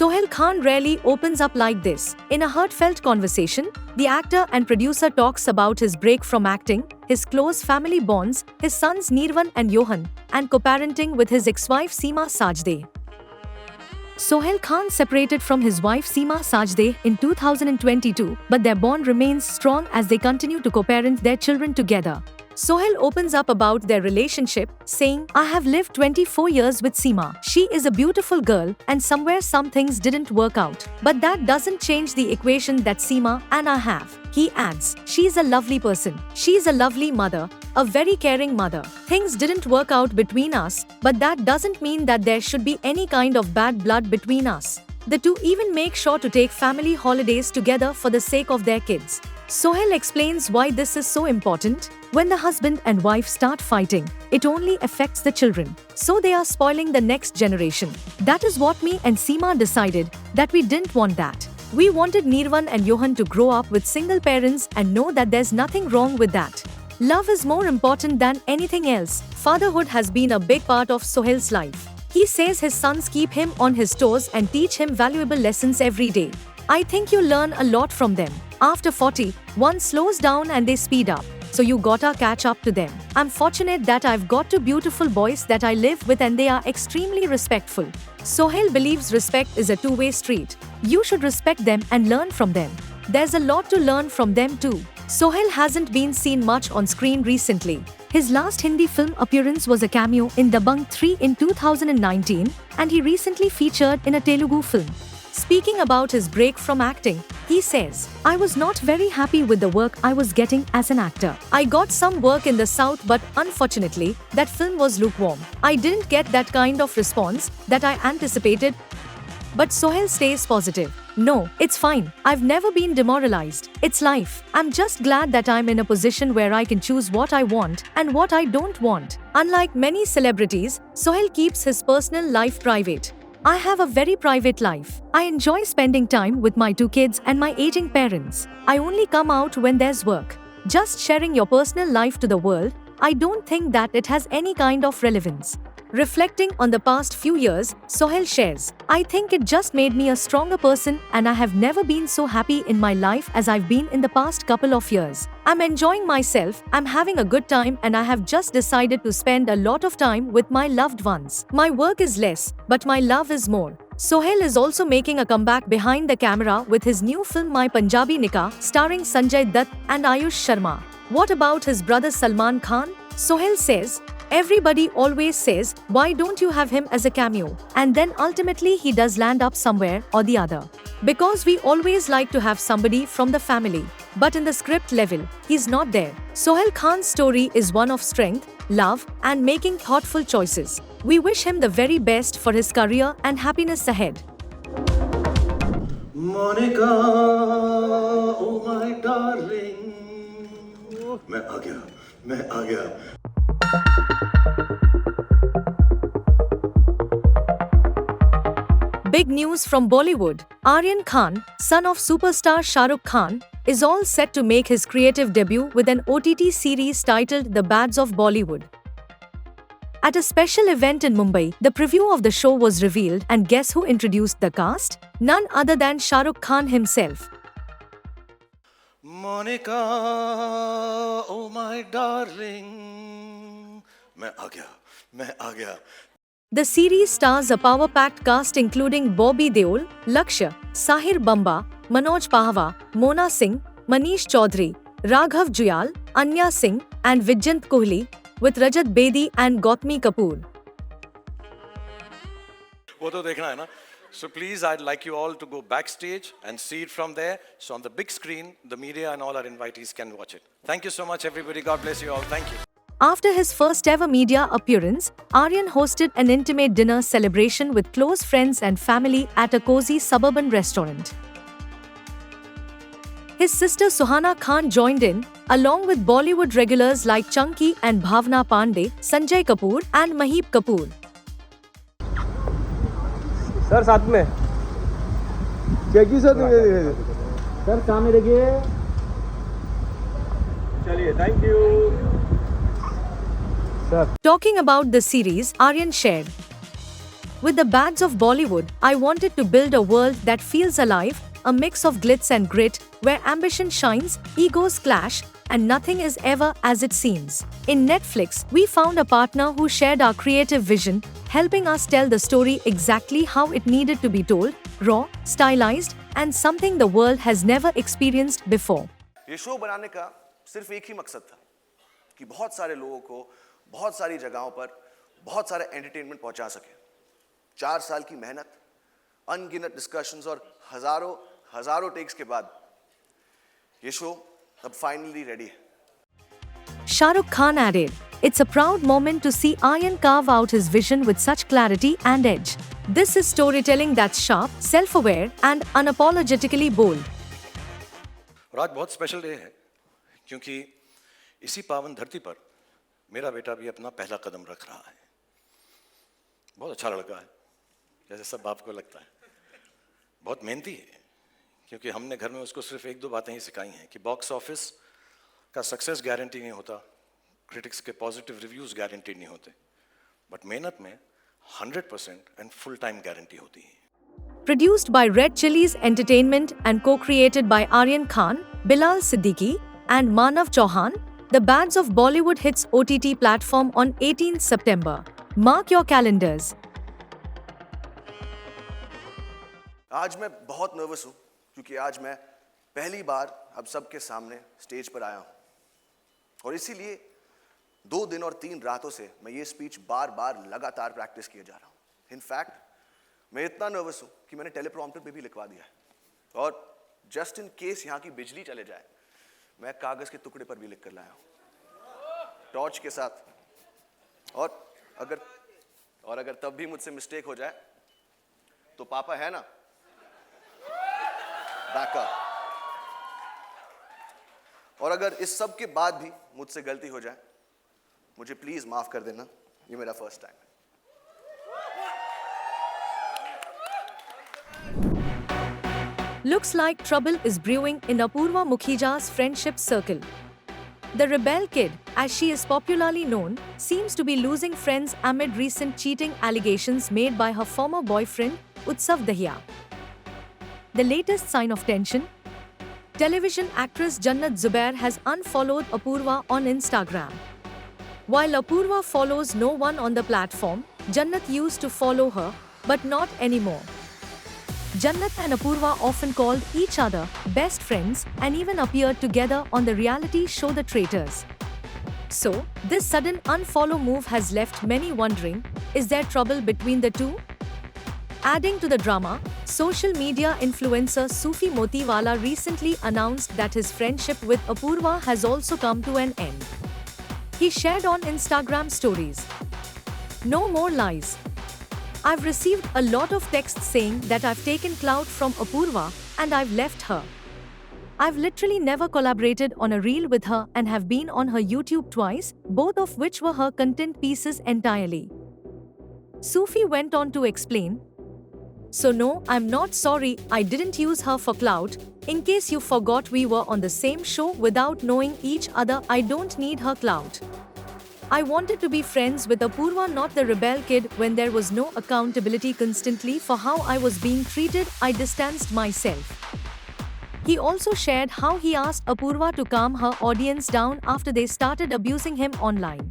Sohail Khan rarely opens up like this. In a heartfelt conversation, the actor and producer talks about his break from acting, his close family bonds, his sons Nirvan and Johan, and co-parenting with his ex-wife Seema Sajdeh. Sohail Khan separated from his wife Seema Sajdeh in 2022, but their bond remains strong as they continue to co-parent their children together. Sohail opens up about their relationship, saying, "I have lived 24 years with Seema. She is a beautiful girl, and somewhere some things didn't work out. But that doesn't change the equation that Seema and I have." He adds, "She's a lovely person. She's a lovely mother, a very caring mother. Things didn't work out between us, but that doesn't mean that there should be any kind of bad blood between us." The two even make sure to take family holidays together for the sake of their kids. Sohail explains why this is so important. When the husband and wife start fighting, it only affects the children. So they are spoiling the next generation. That is what me and Seema decided, that we didn't want that. We wanted Nirvan and Johan to grow up with single parents and know that there's nothing wrong with that. Love is more important than anything else. Fatherhood has been a big part of Sohail's life. He says his sons keep him on his toes and teach him valuable lessons every day. "I think you learn a lot from them. After 40, one slows down and they speed up. So you gotta catch up to them. I'm fortunate that I've got two beautiful boys that I live with and they are extremely respectful." Sohail believes respect is a two-way street. You should respect them and learn from them. There's a lot to learn from them too. Sohail hasn't been seen much on screen recently. His last Hindi film appearance was a cameo in Dabangg 3 in 2019, and he recently featured in a Telugu film. Speaking about his break from acting, he says, "I was not very happy with the work I was getting as an actor. I got some work in the south, but unfortunately, that film was lukewarm. I didn't get that kind of response that I anticipated." But Sohail stays positive. "No, it's fine. I've never been demoralized. It's life. I'm just glad that I'm in a position where I can choose what I want and what I don't want." Unlike many celebrities, Sohail keeps his personal life private. "I have a very private life. I enjoy spending time with my two kids and my aging parents. I only come out when there's work. Just sharing your personal life to the world, I don't think that it has any kind of relevance." Reflecting on the past few years, Sohail shares, "I think it just made me a stronger person and I have never been so happy in my life as I've been in the past couple of years. I'm enjoying myself, I'm having a good time and I have just decided to spend a lot of time with my loved ones. My work is less, but my love is more." Sohail is also making a comeback behind the camera with his new film My Punjabi Nikah, starring Sanjay Dutt and Ayush Sharma. What about his brother Salman Khan? Sohail says, "Everybody always says, why don't you have him as a cameo? And then ultimately he does land up somewhere or the other. Because we always like to have somebody from the family. But in the script level, he's not there." Sohail Khan's story is one of strength, love, and making thoughtful choices. We wish him the very best for his career and happiness ahead. Monica, oh my darling. मैं आ गया. Big news from Bollywood. Aryan Khan, son of superstar Shah Rukh Khan, is all set to make his creative debut with an OTT series titled The Bads of Bollywood. At a special event in Mumbai, the preview of the show was revealed, and guess who introduced the cast? None other than Shah Rukh Khan himself. Monica, oh my darling. मैं आ गया. The series stars a power-packed cast including Bobby Deol, Lakshya, Sahir Bamba, Manoj Pahwa, Mona Singh, Manish Chaudhary, Raghav Juyal, Anya Singh, and Vijayant Kohli, with Rajat Bedi and Gautami Kapoor. वो तो देखना है ना. So please, I'd like you all to go backstage and see it from there. So on the big screen, the media and all our invitees can watch it. Thank you so much, everybody. God bless you all. Thank you. After his first ever media appearance, Aryan hosted an intimate dinner celebration with close friends and family at a cozy suburban restaurant. His sister Suhana Khan joined in, along with Bollywood regulars like Chunky and Bhavna Pandey, Sanjay Kapoor, and Maheep Kapoor. Sir साथ में क्या की sir सामने देखिए. चलिए, thank you. Talking about the series, Aryan shared, With the Bads of Bollywood, I wanted to build a world that feels alive, a mix of glitz and grit, where ambition shines, egos clash, and nothing is ever as it seems. In Netflix, we found a partner who shared our creative vision, helping us tell the story exactly how it needed to be told, raw, stylized, and something the world has never experienced before. ये show बनाने का सिर्फ एक ही मकसद था कि बहुत सारे लोगों को बहुत सारी जगहों पर बहुत सारे एंटरटेनमेंट पहुंचा सके। 4 साल की मेहनत, अनगिनत डिस्कशंस और हजारों टेक्स के बाद ये शो अब फाइनली रेडी है। Shah Rukh Khan added, "It's a proud moment to see Aryan carve out his vision with such clarity and edge. This is storytelling that's sharp, self-aware, and unapologetically bold." और आज बहुत special day है क्योंकि इसी पावन धरती पर मेरा बेटा भी अपना पहला कदम रख रहा है। बहुत अच्छा लड़का है, जैसे सब बाप को लगता है। बहुत मेहनती है क्योंकि हमने घर में उसको सिर्फ 1-2 बातें ही सिखाई हैं कि बॉक्स ऑफिस का सक्सेस गारंटी नहीं होता, क्रिटिक्स के पॉजिटिव रिव्यूज गारंटी नहीं होते, बट मेहनत में 100% एंड फुल टाइम गारंटी होती है। Produced by Red Chillies Entertainment and co-created by Aryan Khan, Bilal Siddiqui, and Manav Chauhan, The Bads of Bollywood hits OTT platform on 18th September. Mark your calendars. आज मैं बहुत nervous हूँ क्योंकि आज मैं पहली बार अब सबके सामने स्टेज पर आया हूँ और इसीलिए 2 दिन और 3 रातों से मैं ये स्पीच बार बार लगातार प्रैक्टिस किए जा रहा हूँ। इनफैक्ट मैं इतना नर्वस हूँ कि मैंने टेलीप्रॉम्प्टर पे भी लिखवा दिया है और जस्ट इन केस यहाँ की बिजली चले जाए मैं कागज के टुकड़े पर भी लिख कर लाया हूँ टॉर्च के साथ। और अगर तब भी मुझसे मिस्टेक हो जाए तो पापा है ना बैकअप। और अगर इस सब के बाद भी मुझसे गलती हो जाए मुझे प्लीज माफ कर देना, ये मेरा फर्स्ट टाइम है। Looks like trouble is brewing in Apurva Mukhija's friendship circle. The rebel kid, as she is popularly known, seems to be losing friends amid recent cheating allegations made by her former boyfriend, Utsav Dahiya. The latest sign of tension? Television actress Jannat Zubair has unfollowed Apurva on Instagram. While Apurva follows no one on the platform, Jannat used to follow her, but not anymore. Jannat and Apurva often called each other best friends and even appeared together on the reality show The Traitors. So, this sudden unfollow move has left many wondering, is there trouble between the two? Adding to the drama, social media influencer Sufi Motiwala recently announced that his friendship with Apurva has also come to an end. He shared on Instagram stories, "No more lies. I've received a lot of texts saying that I've taken clout from Apurva and I've left her. I've literally never collaborated on a reel with her and have been on her YouTube twice, both of which were her content pieces entirely." Sufi went on to explain, "So no, I'm not sorry, I didn't use her for clout. In case you forgot, we were on the same show without knowing each other. I don't need her clout. I wanted to be friends with Apurva, not the rebel kid. When there was no accountability constantly for how I was being treated, I distanced myself." He also shared how he asked Apurva to calm her audience down after they started abusing him online.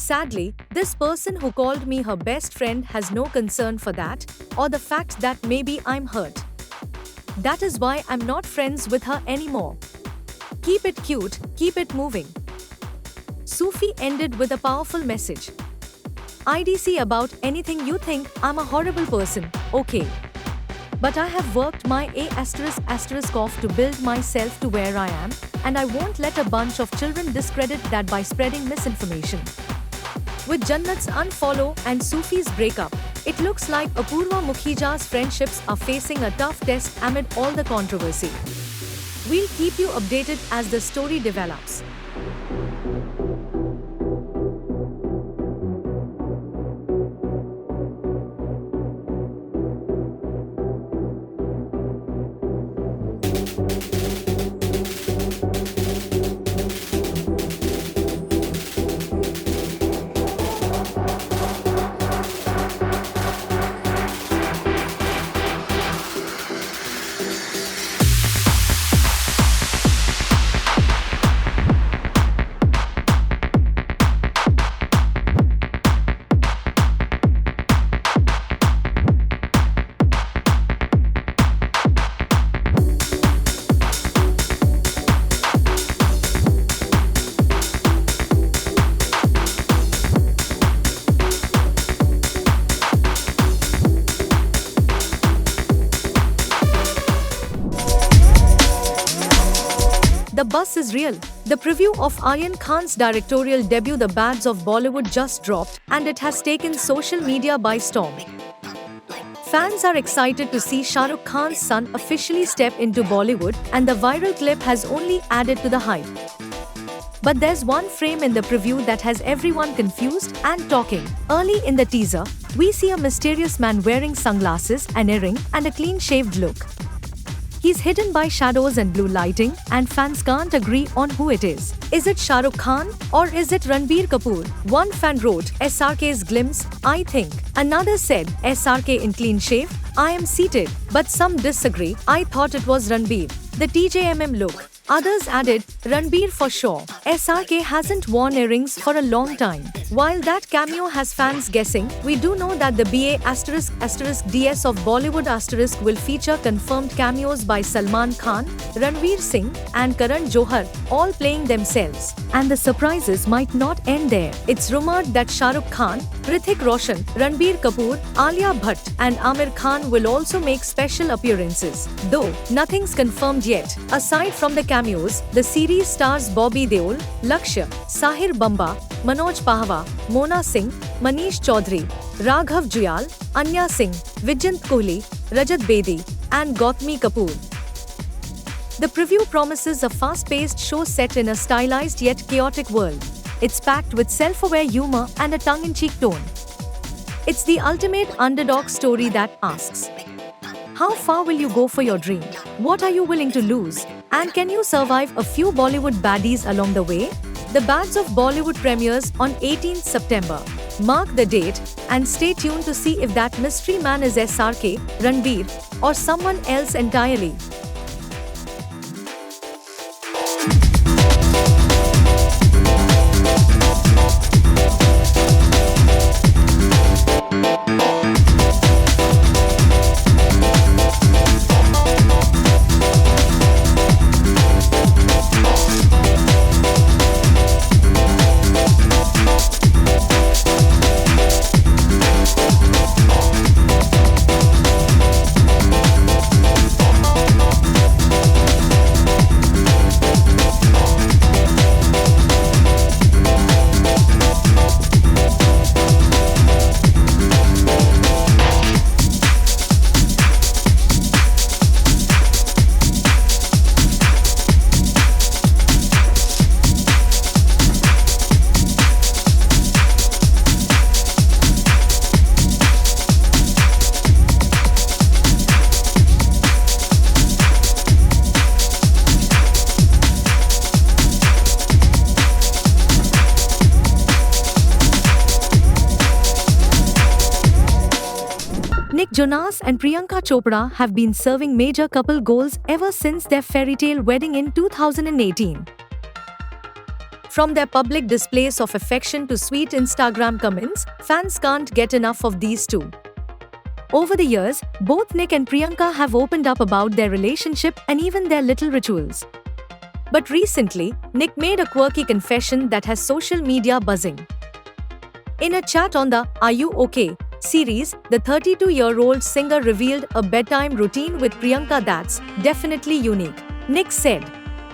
"Sadly, this person who called me her best friend has no concern for that, or the fact that maybe I'm hurt. That is why I'm not friends with her anymore. Keep it cute, keep it moving." Sufi ended with a powerful message. "IDC about anything you think I'm a horrible person, okay. But I have worked my *** off to build myself to where I am, and I won't let a bunch of children discredit that by spreading misinformation." With Jannat's unfollow and Sufi's breakup, it looks like Apurva Mukhija's friendships are facing a tough test amid all the controversy. We'll keep you updated as the story develops. buzz is real. The preview of Aryan Khan's directorial debut The Bads of Bollywood just dropped, and it has taken social media by storm. Fans are excited to see Shah Rukh Khan's son officially step into Bollywood, and the viral clip has only added to the hype. But there's one frame in the preview that has everyone confused and talking. Early in the teaser, we see a mysterious man wearing sunglasses, an earring, and a clean-shaved look. He's hidden by shadows and blue lighting, and fans can't agree on who it is. Is it Shah Rukh Khan or is it Ranbir Kapoor? One fan wrote, SRK's glimpse, I think. Another said, SRK in clean shave, I am seated. But some disagree, I thought it was Ranbir. The TJMM look. Others added, Ranbir for sure. SRK hasn't worn earrings for a long time. While that cameo has fans guessing, we do know that the BA***DS of Bollywood* will feature confirmed cameos by Salman Khan, Ranveer Singh, and Karan Johar, all playing themselves. And the surprises might not end there. It's rumored that Shah Rukh Khan, Hrithik Roshan, Ranbir Kapoor, Alia Bhatt, and Aamir Khan will also make special appearances. Though, nothing's confirmed yet. Aside from the cameos, the series stars Bobby Deol, Lakshya, Sahir Bamba, Manoj Pahwa, Mona Singh, Manish Chaudhary, Raghav Juyal, Anya Singh, Vijayant Kohli, Rajat Bedi, and Gautami Kapoor. The preview promises a fast-paced show set in a stylized yet chaotic world. It's packed with self-aware humor and a tongue-in-cheek tone. It's the ultimate underdog story that asks, how far will you go for your dream? What are you willing to lose? And can you survive a few Bollywood baddies along the way? The Bads of Bollywood premieres on 18th September. Mark the date and stay tuned to see if that mystery man is SRK, Ranbir, or someone else entirely. Nick Jonas and Priyanka Chopra have been serving major couple goals ever since their fairy tale wedding in 2018. From their public displays of affection to sweet Instagram comments, fans can't get enough of these two. Over the years, both Nick and Priyanka have opened up about their relationship and even their little rituals. But recently, Nick made a quirky confession that has social media buzzing. In a chat on the Are You OK? Series, the 32-year-old singer revealed a bedtime routine with Priyanka that's definitely unique. Nick said,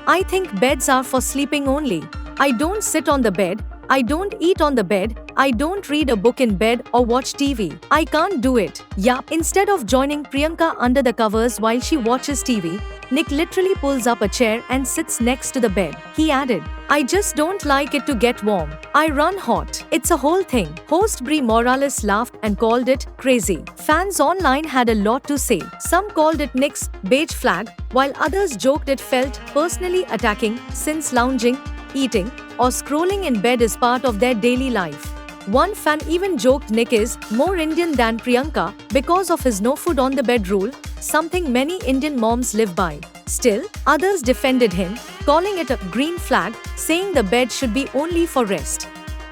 I think beds are for sleeping only. I don't sit on the bed, I don't eat on the bed, I don't read a book in bed or watch TV. I can't do it. Yeah, instead of joining Priyanka under the covers while she watches TV, Nick literally pulls up a chair and sits next to the bed. He added, I just don't like it to get warm. I run hot. It's a whole thing. Host Brie Morales laughed and called it crazy. Fans online had a lot to say. Some called it Nick's beige flag, while others joked it felt personally attacking since lounging, eating, or scrolling in bed is part of their daily life. One fan even joked Nick is more Indian than Priyanka because of his no food on the bed rule, something many Indian moms live by. Still, others defended him, calling it a green flag, saying the bed should be only for rest.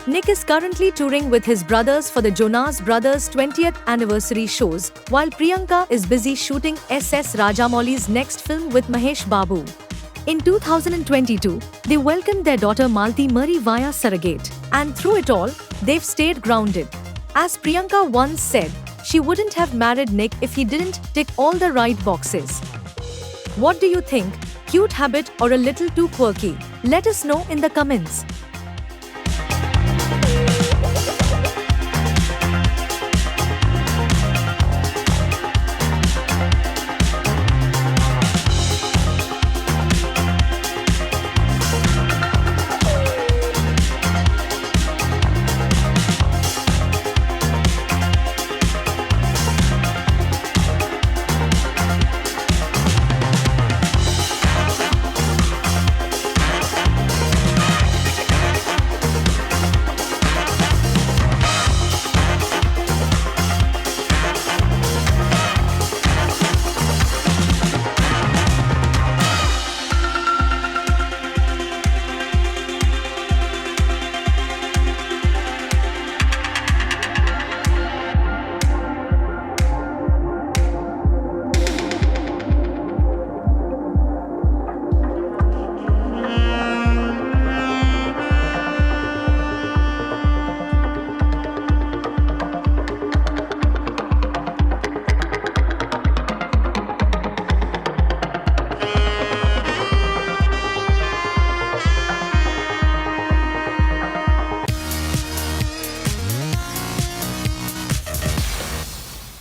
Nick is currently touring with his brothers for the Jonas Brothers' 20th anniversary shows, while Priyanka is busy shooting S.S. Rajamouli's next film with Mahesh Babu. In 2022, they welcomed their daughter Malti Murray via surrogate. And through it all, they've stayed grounded. As Priyanka once said, she wouldn't have married Nick if he didn't tick all the right boxes. What do you think? cute habit or a little too quirky? Let us know in the comments.